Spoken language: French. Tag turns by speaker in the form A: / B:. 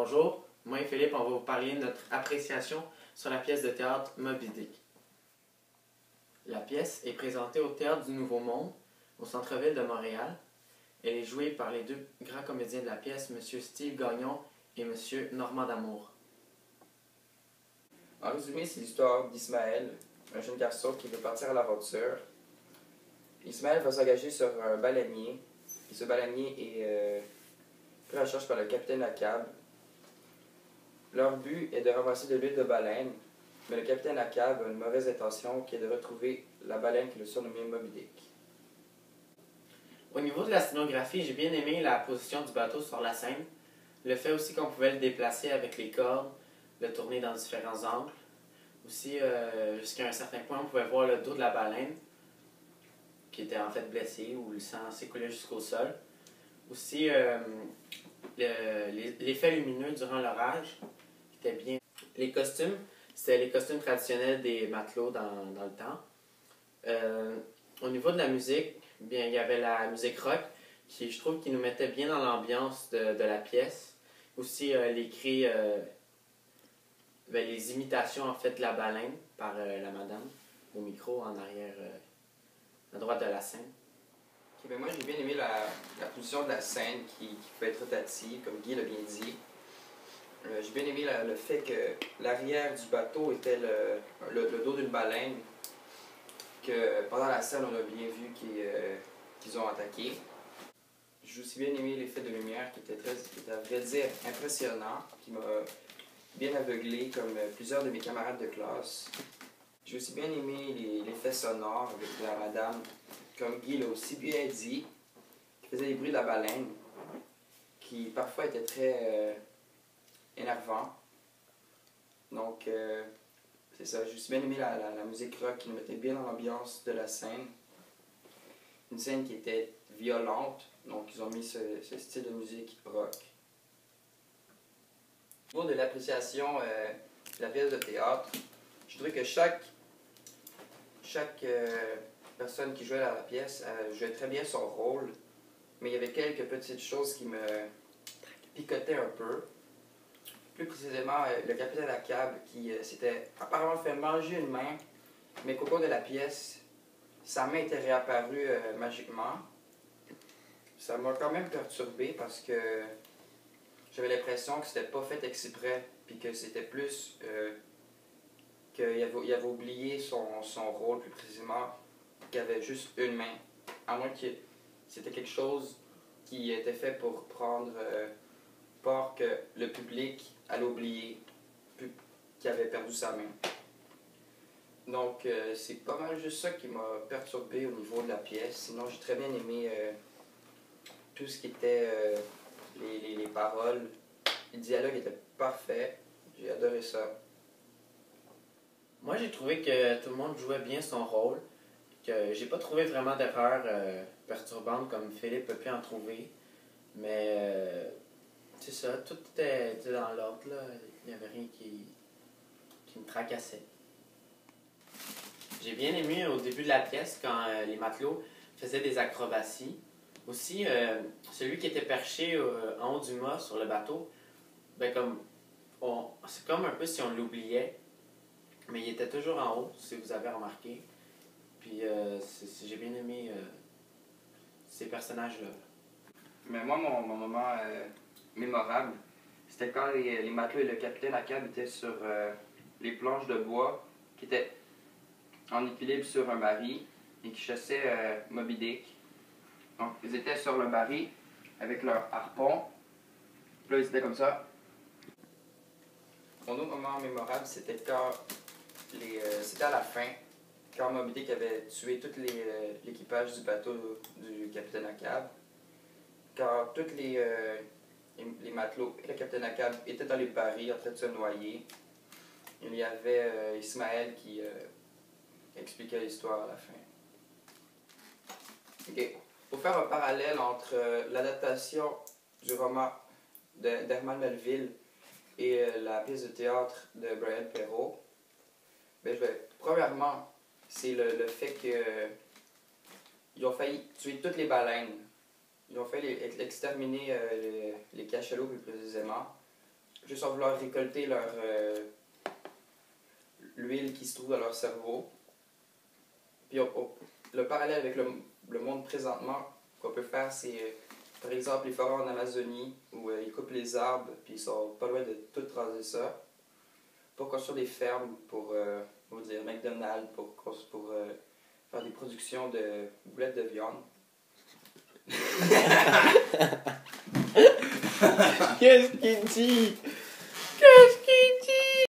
A: Bonjour, moi et Philippe, on va vous parler de notre appréciation sur la pièce de théâtre Moby Dick. La pièce est présentée au Théâtre du Nouveau Monde, au centre-ville de Montréal. Elle est jouée par les deux grands comédiens de la pièce, M. Steve Gagnon et M. Normand D'Amour.
B: En résumé, c'est l'histoire d'Ismaël, un jeune garçon qui veut partir à l'aventure. Ismaël va s'engager sur un baleinier, et ce baleinier est pris en charge par le capitaine Ahab. Leur but est de ramasser de l'huile de baleine, mais le capitaine Ahab a une mauvaise intention qui est de retrouver la baleine qui le surnommée Moby Dick.
A: Au niveau de la scénographie, j'ai bien aimé la position du bateau sur la scène, le fait aussi qu'on pouvait le déplacer avec les cordes, le tourner dans différents angles. Aussi, jusqu'à un certain point, on pouvait voir le dos de la baleine, qui était en fait blessé, où le sang s'écoulait jusqu'au sol. Aussi, l'effet lumineux durant l'orage était bien. Les costumes, c'était les costumes traditionnels des matelots dans le temps. Au niveau de la musique, bien, il y avait la musique rock, qui je trouve qui nous mettait bien dans l'ambiance de la pièce. Aussi, les cris, les imitations en fait de la baleine par la madame au micro en arrière à droite de la scène.
B: Okay, ben moi j'ai bien aimé la position de la scène qui peut être rotative, comme Guy l'a bien dit. J'ai bien aimé le fait que l'arrière du bateau était le dos d'une baleine, que pendant la scène on a bien vu qu'ils ont attaqué. J'ai aussi bien aimé l'effet de lumière qui était à vrai dire impressionnant, qui m'a bien aveuglé comme plusieurs de mes camarades de classe. J'ai aussi bien aimé l'effet sonore avec la madame, comme Guy l'a aussi bien dit, qui faisait les bruits de la baleine, qui parfois étaient très énervants. Donc, c'est ça. J'ai aussi bien aimé la musique rock qui nous mettait bien dans l'ambiance de la scène. Une scène qui était violente, donc ils ont mis ce style de musique rock. Au niveau de l'appréciation de la pièce de théâtre, je trouvais que chaque personne qui jouait à la pièce jouait très bien son rôle, mais il y avait quelques petites choses qui me picotaient un peu. Plus précisément, le capitaine Ahab qui s'était apparemment fait manger une main, mais qu'au cours de la pièce, sa main était réapparue magiquement. Ça m'a quand même perturbé parce que j'avais l'impression que c'était pas fait exprès, puis que c'était plus qu'il avait oublié son rôle, plus précisément, qu'il avait juste une main. À moins que c'était quelque chose qui était fait pour prendre peur que le public allait oublier qu'il avait perdu sa main. Donc, c'est pas mal juste ça qui m'a perturbé au niveau de la pièce. Sinon, j'ai très bien aimé tout ce qui était les paroles. Le dialogue était parfait. J'ai adoré ça.
A: Moi, j'ai trouvé que tout le monde jouait bien son rôle, que j'ai pas trouvé vraiment d'erreurs perturbantes comme Philippe a pu en trouver, mais c'est ça, tout était dans l'ordre, là. Il n'y avait rien qui me tracassait. J'ai bien aimé au début de la pièce quand les matelots faisaient des acrobaties. Aussi, celui qui était perché en haut du mât sur le bateau, ben c'est comme un peu si on l'oubliait, mais il était toujours en haut, si vous avez remarqué. Puis j'ai bien aimé ces personnages-là.
B: Mais moi, mon moment mémorable, c'était quand les matelots et le capitaine Ahab étaient sur les planches de bois qui étaient en équilibre sur un baril et qui chassaient Moby Dick. Donc, ils étaient sur le baril avec leur harpon. Puis là, ils étaient comme ça. Mon autre moment mémorable, c'était quand c'était à la fin, quand Moby Dick avait tué tout l'équipage du bateau du capitaine Ahab. Quand tous les matelots et le capitaine Ahab étaient dans les barils en train de se noyer, il y avait Ismaël qui expliquait l'histoire à la fin. Okay. Pour faire un parallèle entre l'adaptation du roman d'Herman Melville et la pièce de théâtre de Brian Perrault, ben, premièrement, c'est le fait qu'ils ont failli tuer toutes les baleines. Ils ont failli exterminer les cachalots plus précisément. juste en vouloir récolter l'huile qui se trouve dans leur cerveau. Puis le parallèle avec le monde présentement qu'on peut faire, c'est par exemple les forêts en Amazonie où ils coupent les arbres puis ils sont pas loin de tout raser ça pour construire des fermes pour on va dire McDonald's pour faire des productions de boulettes de viande.
A: Qu'est-ce qu'il dit? Qu'est-ce